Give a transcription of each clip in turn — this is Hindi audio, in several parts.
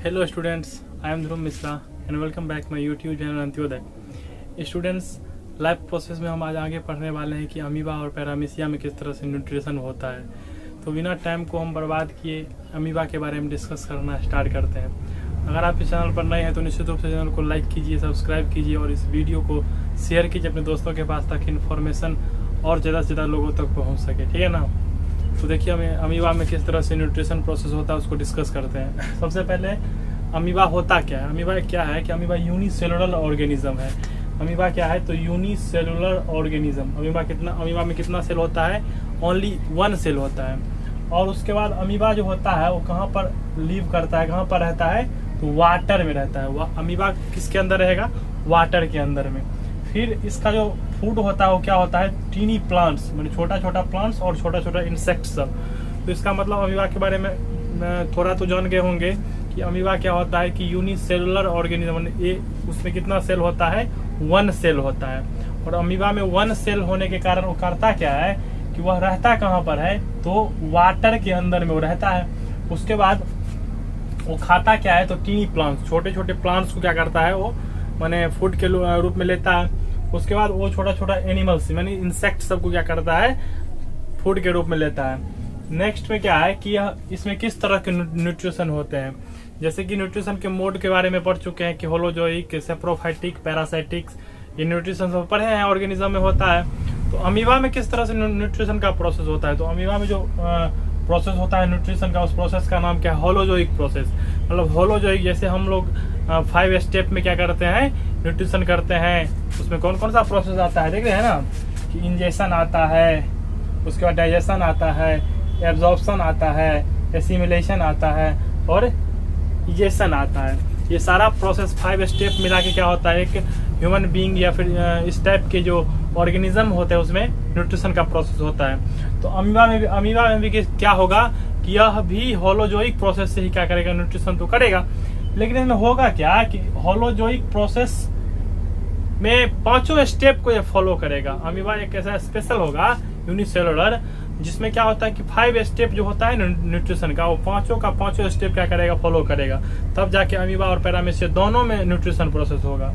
Hello students, I am Dhruv Misra and welcome back my YouTube channel Antyodaya. Students, live process में हम आज आगे पढ़ने वाले हैं कि अमीबा और पैरामीशिया में किस तरह से न्यूट्रिशन होता है। तो बिना टाइम को हम बर्बाद किए अमीबा के बारे में डिस्कस करना स्टार्ट करते हैं। अगर आप इस चैनल पर नए हैं तो निश्चित रूप से चैनल को लाइक कीजिए, सब्सक्राइब कीजिए और इस वीडियो को शेयर कीजिए अपने दोस्तों के पास ताकि इन्फॉर्मेशन और ज़्यादा से ज़्यादा लोगों तक पहुँच सके। ठीक है ना। तो देखिए हमें अमीबा में किस तरह से न्यूट्रिशन प्रोसेस होता है उसको डिस्कस करते हैं। सबसे पहले अमीबा होता क्या है। अमीबा क्या है कि अमीबा यूनिसेलुलर ऑर्गेनिज्म है। अमीबा क्या है तो यूनिसेलुलर ऑर्गेनिज्म। अमीबा में कितना सेल होता है? ओनली 1 सेल होता है। और उसके बाद अमीबा जो होता है वो कहाँ पर लीव करता है, कहाँ पर रहता है तो वाटर में रहता है। वह अमीबा किसके अंदर रहेगा? वाटर के अंदर में। फिर इसका जो फूड होता है वो क्या होता है? टीनी प्लांट्स, मतलब छोटा छोटा प्लांट्स और छोटा छोटा इंसेक्ट सब। तो इसका मतलब अमीबा के बारे में थोड़ा तो जान गए होंगे कि अमीबा क्या होता है कि यूनिसेलुलर ऑर्गेनिज्म। ये उसमें कितना सेल होता है? 1 सेल होता है। और अमीबा में 1 सेल होने के कारण वो करता क्या है कि वह रहता कहाँ पर है तो वाटर के अंदर में वो रहता है। उसके बाद वो खाता क्या है तो टीनी प्लांट्स, छोटे छोटे प्लांट्स को क्या करता है वो माने फूड के रूप में लेता है। उसके बाद वो छोटा छोटा एनिमल्स यानी इंसेक्ट सबको क्या करता है फूड के रूप में लेता है। नेक्स्ट में क्या है कि यह इसमें किस तरह के न्यूट्रिशन होते हैं। जैसे कि न्यूट्रिशन के मोड के बारे में पढ़ चुके हैं कि होलोजोइक, सेप्रोफाइटिक, पैरासाइटिक, ये न्यूट्रिशन सब पढ़े हैं ऑर्गेनिज्म में होता है। तो अमीबा में किस तरह से न्यूट्रिशन का प्रोसेस होता है तो अमीबा में जो प्रोसेस होता है न्यूट्रिशन का, उस प्रोसेस का नाम क्या है? Holozoic process. मतलब होलोजोइक जैसे हम लोग 5 स्टेप में क्या करते हैं न्यूट्रिशन करते हैं, उसमें कौन कौन सा प्रोसेस आता है देख रहे हैं ना कि इंजेक्शन आता है, उसके बाद डाइजेशन आता है, एब्जॉर्प्शन आता है, एसिमिलेशन आता है और इजेशन आता है। ये सारा प्रोसेस 5 स्टेप मिला के क्या होता है एक ह्यूमन बीइंग या फिर इस टाइप के जो ऑर्गेनिज्म होते हैं उसमें न्यूट्रिशन का प्रोसेस होता है। तो अमीबा में भी क्या होगा कि यह भी होलोजोइक प्रोसेस से ही क्या करेगा न्यूट्रिशन तो करेगा। लेकिन इसमें होगा क्या कि होलोजोइक प्रोसेस में 5 स्टेप को ये फॉलो करेगा। अमीबा एक ऐसा स्पेशल होगा यूनिसेलुलर जिसमें क्या होता है कि 5 स्टेप जो होता है न्यूट्रिशन का वो 5 स्टेप क्या करेगा फॉलो करेगा। तब जाके अमीबा और पैरामीशिया दोनों में न्यूट्रिशन प्रोसेस होगा।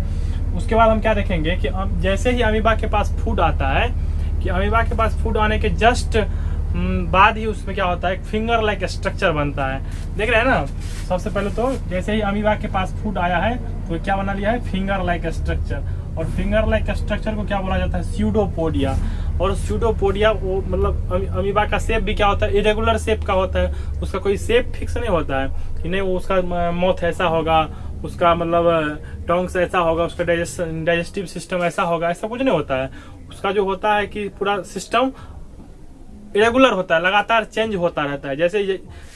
उसके बाद हम क्या देखेंगे कि जैसे ही अमीबा के पास फूड आता है कि अमीबा के पास फूड आने के जस्ट बाद ही उसमें क्या होता है एक फिंगर लाइक स्ट्रक्चर बनता है। देख रहे हैं ना। सबसे पहले तो जैसे ही अमीबा के पास फूड आया है तो क्या बना लिया है? Finger like structure. और फिंगर लाइक स्ट्रक्चर को क्या बोला जाता है? स्यूडोपोडिया। और स्यूडोपोडिया वो मतलब अमीबा का शेप भी क्या होता है? इरेगुलर शेप का होता है। उसका कोई शेप फिक्स नहीं होता है कि नहीं वो उसका माउथ ऐसा होगा, उसका मतलब टंग्स ऐसा होगा, उसका डाइजेस्टिव सिस्टम ऐसा होगा, ऐसा कुछ नहीं होता है। उसका जो होता है कि पूरा सिस्टम इरेगुलर होता है, लगातार चेंज होता रहता है।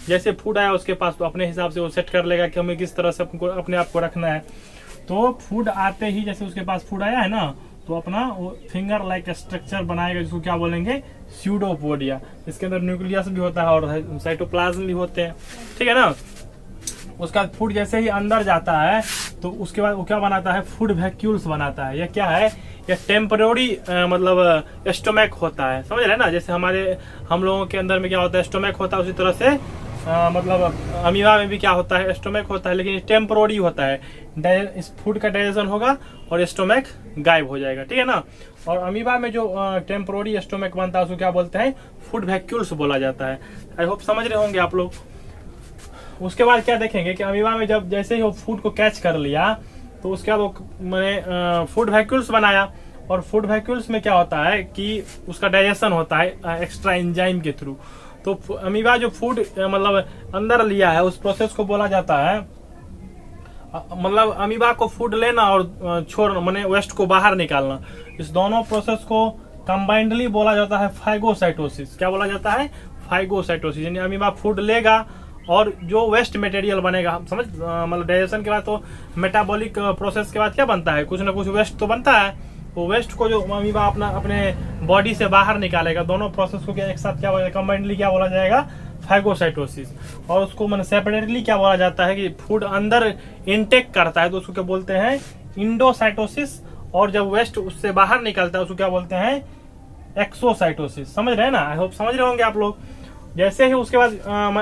जैसे फूड आया उसके पास तो अपने हिसाब से वो सेट कर लेगा कि हमें किस तरह से अपने आप को रखना है। तो फूड आते ही जैसे उसके पास फूड आया है ना तो अपना वो फिंगर लाइक स्ट्रक्चर बनाएगा जिसको क्या बोलेंगे? स्यूडोपोडिया। इसके अंदर न्यूक्लियस भी होता है और साइटोप्लाज्म भी होते हैं। ठीक है ना। उसका फूड जैसे ही अंदर जाता है तो उसके बाद वो क्या बनाता है? फूड वैक्यूल्स बनाता है। यह क्या है? यह टेम्पररी मतलब स्टोमैक होता है। समझ रहे हैं ना। जैसे हम लोगों के अंदर में क्या होता है स्टोमैक होता है, उसी तरह से मतलब अमीबा में भी क्या होता है स्टोमैक होता है, लेकिन टेम्पररी होता है। इस फूड का डाइजेशन होगा और स्टोमैक गायब हो जाएगा। ठीक है ना। और अमीबा में जो टेम्पररी स्टोमैक बनता है उसको क्या बोलते हैं? फूड वैक्यूल्स बोला जाता है। आई होप समझ रहे होंगे आप लोग। उसके बाद क्या देखेंगे कि अमीबा में जब जैसे ही वो फूड को कैच कर लिया तो उसके बाद वो मैंने फूड वैक्यूल्स बनाया। और फूड वैक्यूल्स में क्या होता है कि उसका डाइजेशन होता है एक्स्ट्रा एंजाइम के थ्रू। तो अमीबा जो फूड मतलब अंदर लिया है उस प्रोसेस को बोला जाता है मतलब अमीबा को फूड लेना और छोड़ना माने वेस्ट को बाहर निकालना। इस दोनों प्रोसेस को कंबाइंडली बोला जाता है फाइगोसाइटोसिस। क्या बोला जाता है? फाइगोसाइटोसिस। यानी अमीबा फूड लेगा और जो वेस्ट मटेरियल बनेगा समझ मतलब डाइजेशन के बाद तो मेटाबॉलिक प्रोसेस के बाद क्या बनता है? कुछ ना कुछ वेस्ट तो बनता है। वो वेस्ट को जो अमीबा अपने बॉडी से बाहर निकालेगा। दोनों प्रोसेस को क्या एक साथ क्या कंबाइंडली क्या बोला जाएगा? फाइगोसाइटोसिस। और उसको मैंने सेपरेटली क्या बोला जाता है कि फूड अंदर इनटेक करता है तो उसको क्या बोलते हैं? इंडोसाइटोसिस। और जब वेस्ट उससे बाहर निकलता है उसको क्या बोलते हैं? एक्सोसाइटोसिस। समझ रहे हैं ना। आई होप समझ रहे होंगे आप लोग। जैसे ही उसके बाद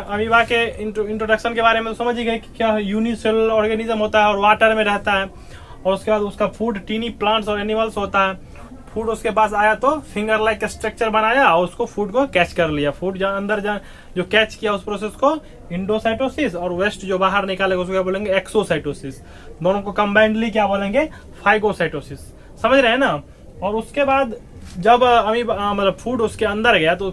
अमीबा के इंट्रोडक्शन के बारे में तो समझ ही गए कि क्या यूनिसेलुलर ऑर्गेनिज्म होता है और वाटर में रहता है, और उसके बाद उसका फूड टीनी प्लांट्स और एनिमल्स होता है। फूड उसके पास आया तो फिंगर लाइक स्ट्रक्चर बनाया और उसको फूड को कैच कर लिया। फूड अंदर जो कैच किया उस प्रोसेस को इंडोसाइटोसिस, और वेस्ट जो बाहर निकालेगा उसको क्या बोलेंगे एक्सोसाइटोसिस। दोनों को कंबाइंडली क्या बोलेंगे फाइगोसाइटोसिस। समझ रहे हैं ना। और उसके बाद जब मतलब फूड उसके अंदर गया तो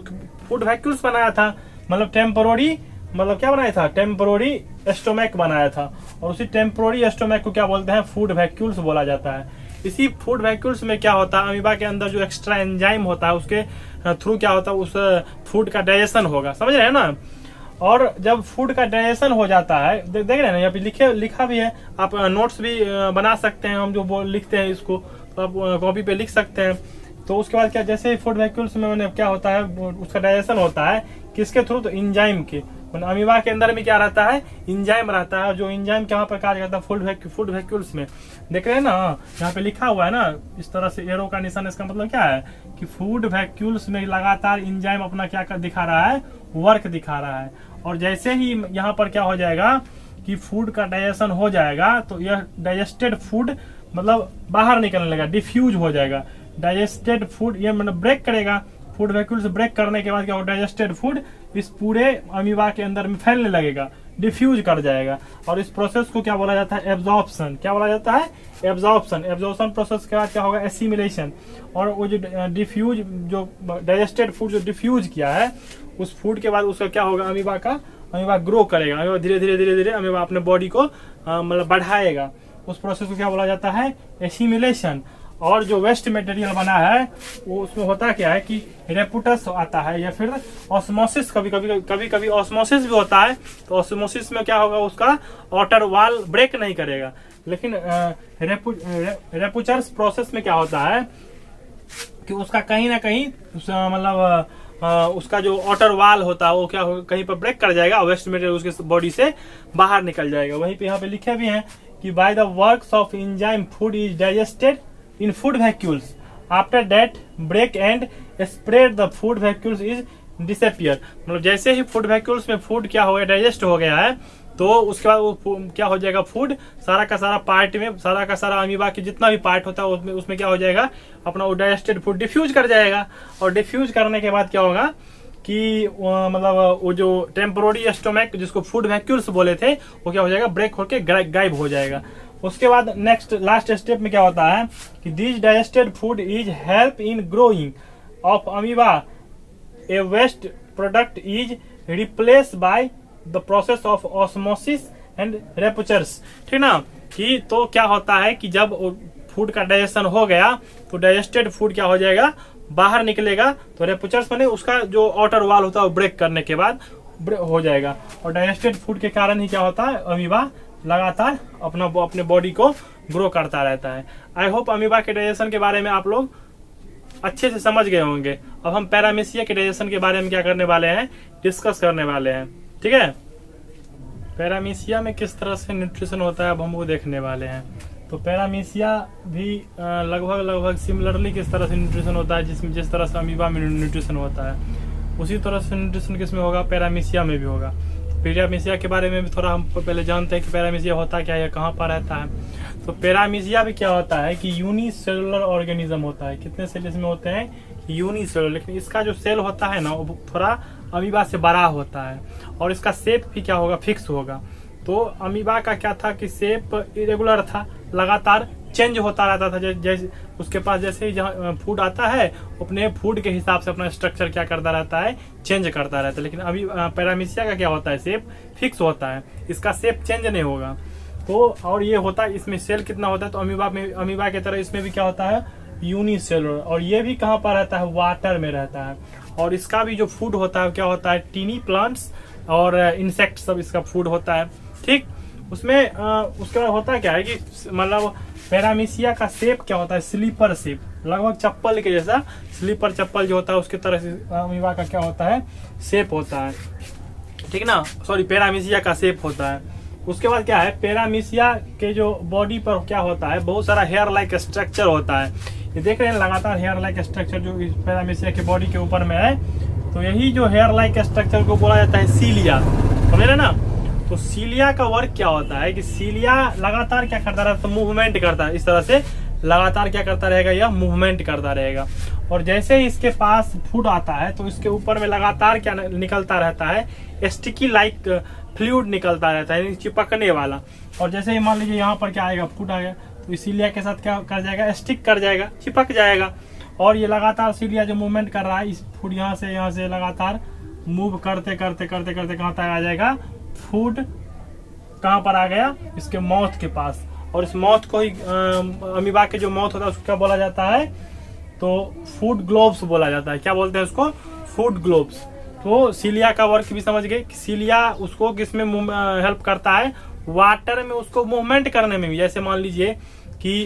फूड वैक्यूल्स बनाया था, मतलब टेम्पोररी, मतलब क्या बनाया था टेम्पोररी एस्टोमैक बनाया था, और उसी टेम्पोररी एस्टोमैक को क्या बोलते हैं फूड वैक्यूल्स बोला जाता है। इसी फूड वैक्यूल्स में क्या होता है अमीबा के अंदर जो एक्स्ट्रा एंजाइम होता है उसके थ्रू क्या होता है उस फूड का डाइजेशन होगा। समझ रहे हैं ना। और जब फूड का डाइजेशन हो जाता है, देख रहे हैं ना यहाँ पे लिखा भी है, आप नोट्स भी बना सकते हैं। हम जो लिखते हैं इसको तो आप कॉपी पे लिख सकते हैं। तो उसके बाद क्या, जैसे फूड वैक्यूल्स में क्या होता है उसका डाइजेशन होता है किसके थ्रू, तो इंजाइम के। अमीबा के अंदर में क्या रहता है इंजाइम रहता है, जो इंजाइम के वहां पर कार्य करता है फूड वैक्यूल्स में। देख रहे हैं ना यहाँ पे लिखा हुआ है ना इस तरह से एरो का निशान। इसका मतलब क्या है कि फूड वैक्यूल्स में लगातार इंजाइम अपना क्या दिखा रहा है, वर्क दिखा रहा है। और जैसे ही यहाँ पर क्या हो जाएगा कि फूड का डाइजेशन हो जाएगा तो यह डाइजेस्टेड फूड मतलब बाहर निकलने लगेगा, डिफ्यूज हो जाएगा। डाइजेस्टेड फूड ये मतलब ब्रेक करेगा, फूड वैक्यूल्स ब्रेक करने के बाद क्या होगा डाइजेस्टेड फूड इस पूरे अमीबा के अंदर में फैलने लगेगा, डिफ्यूज कर जाएगा। और इस प्रोसेस को क्या बोला जाता है एब्जॉर्प्शन। क्या बोला जाता है एब्जॉर्प्शन। एब्जॉर्प्शन प्रोसेस के बाद क्या होगा एसिमिलेशन। और वो जो डिफ्यूज जो डाइजेस्टेड फूड जो डिफ्यूज किया है उस फूड के बाद उसका क्या होगा अमीबा ग्रो करेगा। अमीबा धीरे धीरे अमीबा अपने बॉडी को मतलब बढ़ाएगा। उस प्रोसेस को क्या बोला जाता है एसिमिलेशन। और जो वेस्ट मटेरियल बना है वो उसमें होता क्या है कि रेपुटस आता है या फिर ऑस्मोसिस, कभी ऑस्मोसिस भी होता है। तो ऑस्मोसिस में क्या होगा उसका आउटर वॉल ब्रेक नहीं करेगा। लेकिन रेपुचर्स प्रोसेस में क्या होता है कि उसका कहीं ना कहीं मतलब उसका जो आउटर वॉल होता है वो क्या होगा कहीं पर ब्रेक कर जाएगा, वेस्ट मटेरियल उसके बॉडी से बाहर निकल जाएगा। वहीं पे यहाँ पे लिखे भी हैं कि by the works of enzyme food is digested in food vacuoles. After that break and spread the food vacuoles is disappear. मतलब जैसे ही फूड वैक्यूल्स में फूड क्या हो गया डाइजेस्ट हो गया है तो उसके बाद वो क्या हो जाएगा फूड सारा का सारा पार्ट में सारा का सारा अमीबा के जितना भी पार्ट होता है उसमें क्या हो जाएगा अपना वो डाइजेस्टेड फूड डिफ्यूज कर जाएगा। और डिफ्यूज करने के बाद क्या होगा कि मतलब वो जो टेम्पोररी एस्टोमैक जिसको फूड वैक्यूल्स बोले थे वो क्या हो जाएगा ब्रेक होके गायब हो जाएगा। उसके बाद नेक्स्ट लास्ट स्टेप में क्या होता है कि this digested food is help in growing of amoeba. A waste product is replace by the process of osmosis and ruptures. ठीक ना। कि तो क्या होता है कि जब फूड का डाइजेशन हो गया तो डाइजेस्टेड फूड क्या हो जाएगा बाहर निकलेगा। तो रेपुचर्स माने उसका जो आउटर वॉल होता है वो ब्रेक करने के बाद हो जाएगा। और डाइजेस्टेड फूड के कारण ही क्या होता है अमीबा लगातार अपने बॉडी को ग्रो करता रहता है। आई होप अमीबा के डाइजेशन के बारे में आप लोग अच्छे से समझ गए होंगे। अब हम पैरामीशिया के डाइजेशन के बारे में क्या करने वाले हैं डिस्कस करने वाले हैं। ठीक है। पैरामीशिया में किस तरह से न्यूट्रिशन होता है अब हम वो देखने वाले हैं। तो पैरामीशिया भी लगभग सिमिलरली किस तरह से न्यूट्रिशन होता है जिस तरह से अमीबा में न्यूट्रिशन होता है उसी तरह से न्यूट्रिशन किसमें होगा पैरामीशिया में भी होगा। पैरामीशिया के बारे में भी थोड़ा हम पहले जानते हैं कि पैरामीशिया होता क्या है कहाँ पर रहता है। तो पैरामीशिया भी क्या होता है कि यूनिसेलुलर ऑर्गेनिज्म होता है। कितने सेल इसमें होते हैं यूनिसेलुलर। लेकिन इसका जो सेल होता है ना वो थोड़ा अमीबा से बड़ा होता है और इसका शेप भी क्या होगा फिक्स होगा। तो अमीबा का क्या था कि शेप इरेगुलर था, लगातार चेंज होता रहता था। जैसे उसके पास जैसे ही जहाँ फूड आता है अपने फूड के हिसाब से अपना स्ट्रक्चर क्या करता रहता है चेंज करता रहता है। लेकिन अभी पैरामीशिया का क्या होता है शेप फिक्स होता है, इसका शेप चेंज नहीं होगा। तो और ये होता है इसमें सेल कितना होता है तो अमीबा की तरह इसमें भी क्या होता है यूनिसेलुलर। और ये भी कहाँ पर रहता है वाटर में रहता है। और इसका भी जो फूड होता है क्या होता है टीनी प्लांट्स और इंसेक्ट सब इसका फूड होता है। ठीक। उसमें उसके बाद होता क्या है कि मतलब पैरामीशिया का शेप क्या होता है स्लीपर शेप, लगभग चप्पल के जैसा स्लीपर चप्पल जो होता है उसके तरह से अमीबा का क्या होता है शेप होता है। ठीक ना। सॉरी पैरामीशिया का शेप होता है। उसके बाद क्या है पैरामीशिया के जो बॉडी पर क्या होता है बहुत सारा हेयर लाइक स्ट्रक्चर होता है। ये देख रहे हैं लगातार हेयर लाइक स्ट्रक्चर जो पैरामीशिया के बॉडी के ऊपर में है तो यही जो हेयर लाइक स्ट्रक्चर को बोला जाता है सीलिया, समझ रहे ना। तो सीलिया का वर्क क्या होता है कि सीलिया लगातार क्या करता रहता है, मूवमेंट करता है, इस तरह से लगातार क्या करता रहेगा, यह मूवमेंट करता रहेगा। और जैसे ही इसके पास फूड आता है तो इसके ऊपर में लगातार क्या निकलता रहता है, स्टिकी लाइक फ्लूइड निकलता रहता है, चिपकने वाला। और जैसे ही मान लीजिए यहाँ पर क्या आएगा, फूड आ गया, तो सीलिया के साथ क्या कर जाएगा, स्टिक कर जाएगा, चिपक जाएगा। और ये लगातार सीलिया जो मूवमेंट कर रहा है, इस फूड यहाँ से लगातार मूव करते करते करते करते कहाँ तक आ जाएगा, फूड कहाँ पर आ गया, इसके माउथ के पास। और इस माउथ को ही अमीबा के जो माउथ होता है उसको क्या बोला जाता है, तो फूड ग्लोब्स बोला जाता है। क्या बोलते हैं उसको, फूड ग्लोब्स। तो सीलिया का वर्क भी समझ गए, सीलिया उसको किसमें हेल्प करता है, वाटर में उसको मूवमेंट करने में भी। जैसे मान लीजिए कि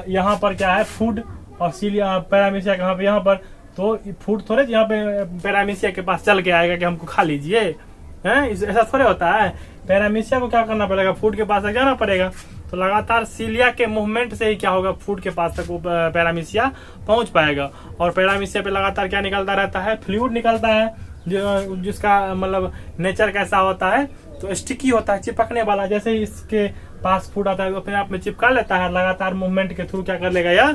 यहाँ पर क्या है, फूड, और सीलिया पैरामीशिया कहाँ पे, यहाँ पर, तो फूड थोड़े यहाँ पे पैरामीशिया के पास चल के आएगा कि हमको खा लीजिए, हैं, ऐसा थोड़े होता है। पैरामीशिया को क्या करना पड़ेगा, फूड के पास तक जाना पड़ेगा। तो लगातार सीलिया के मूवमेंट से ही क्या होगा, फूड के पास तक वो पैरामीशिया पहुंच पाएगा। और पैरामीशिया पे लगातार क्या निकलता रहता है, फ्लूइड निकलता है, जिसका मतलब नेचर कैसा होता है, तो स्टिकी होता है, चिपकने वाला। जैसे ही इसके पास फूड आता है तो अपने आप में चिपका लेता है, लगातार मूवमेंट के थ्रू क्या कर लेगा, या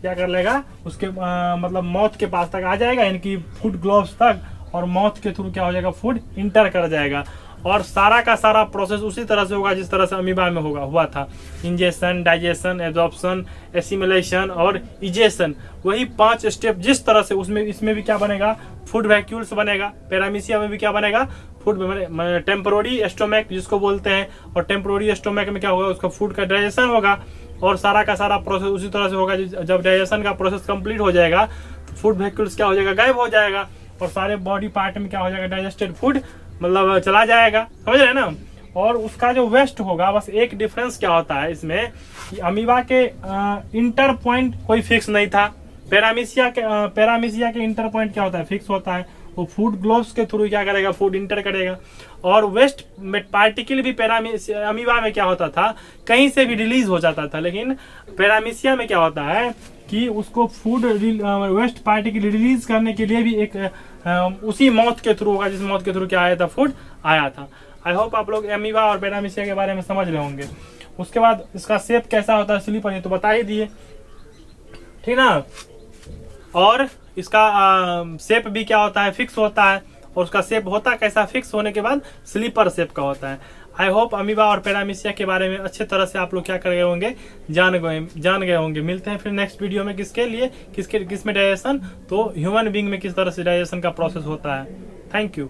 क्या कर लेगा, उसके मतलब माउथ के पास तक आ जाएगा, इनकी फूड ग्लोव्स तक, और माउथ के थ्रू क्या हो जाएगा, फूड इंटर कर जाएगा। और सारा का सारा प्रोसेस उसी तरह से होगा जिस तरह से अमीबा में हुआ था, इंजेशन, डाइजेशन, एब्जॉर्प्शन, एसिमिलेशन और इजेशन। वही 5 स्टेप जिस तरह से उसमें, इसमें भी क्या बनेगा, फूड वैक्यूल्स बनेगा। पैरामीशिया में भी क्या बनेगा, फूड टेम्पोररी स्टोमक जिसको बोलते हैं, और टेम्पोररी स्टोमक में क्या होगा, उसका फूड का डाइजेशन होगा। और सारा का सारा प्रोसेस उसी तरह से होगा, जब डाइजेशन का प्रोसेस कंप्लीट हो जाएगा तो फूड वैक्यूल्स क्या हो जाएगा, गायब हो जाएगा, और सारे बॉडी पार्ट में क्या हो जाएगा, डाइजेस्टेड फूड मतलब चला जाएगा, समझ रहे हैं ना। और उसका जो वेस्ट होगा, बस एक डिफरेंस क्या होता है इसमें कि अमीबा के इंटर पॉइंट कोई फिक्स नहीं था, पैरामीशिया के इंटर पॉइंट क्या होता है, फिक्स होता है। वो फूड ग्लोव्स के थ्रू क्या करेगा, फूड इंटर करेगा। और वेस्ट पार्टिकल भी अमीबा में क्या होता था, कहीं से भी रिलीज हो जाता था, लेकिन पैरामीशिया में क्या होता है कि उसको फूड वेस्ट पार्टिकल रिलीज करने के लिए भी एक उसी माउथ के थ्रू होगा, जिस माउथ के थ्रू क्या आया था, फूड आया था। आई होप आप लोग अमीबा और पैरामीशिया के बारे में समझ रहे होंगे। उसके बाद इसका शेप कैसा होता है, स्लीपर, ये तो बता ही दिए, ठीक ना। और इसका शेप भी क्या होता है, फिक्स होता है। और उसका शेप होता कैसा, फिक्स होने के बाद स्लीपर शेप का होता है। आई होप अमीबा और पैरामीशिया के बारे में अच्छे तरह से आप लोग क्या कर गए होंगे, जान गए होंगे। मिलते हैं फिर नेक्स्ट वीडियो में, किसके लिए, किसमें डाइजेशन, तो ह्यूमन बीइंग में किस तरह से डाइजेशन का प्रोसेस होता है। Thank you.